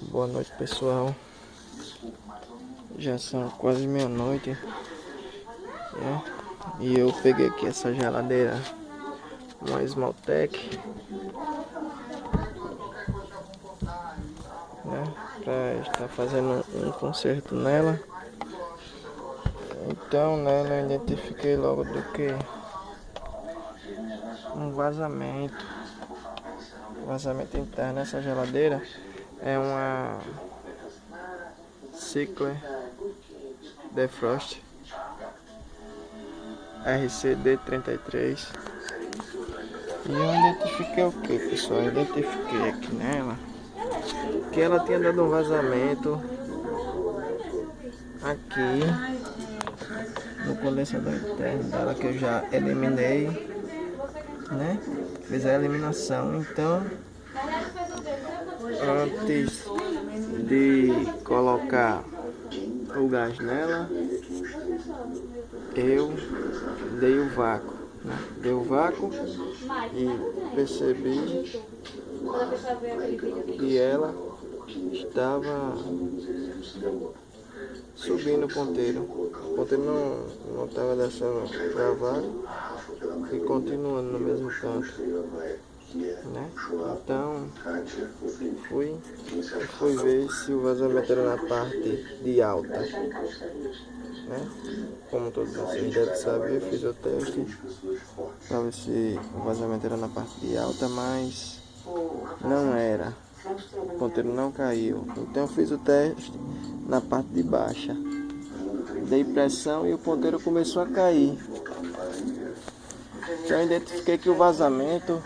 Boa noite, pessoal. Já são quase meia-noite, né? E eu peguei aqui essa geladeira, uma Smalltech, né? Pra estar fazendo um conserto nela. Então, nela eu identifiquei logo do que um vazamento interno. Essa geladeira é uma Sinclair Defrost RCD33. E eu identifiquei o que, pessoal? Eu identifiquei aqui nela que ela tinha dado um vazamento aqui no condensador interno dela, que eu já eliminei, né? Fiz a eliminação. Então, antes de colocar o gás nela, eu dei o vácuo, né? Dei o vácuo e percebi que ela estava subindo o ponteiro. O ponteiro não estava deixando gravado e continuando no mesmo canto, né? Então fui ver se o vazamento era na parte de alta, né? Como todos vocês devem saber, fiz o teste para ver se o vazamento era na parte de alta, mas não era. O ponteiro não caiu. Então fiz o teste na parte de baixa. Dei pressão e o ponteiro começou a cair. Então eu identifiquei que o vazamento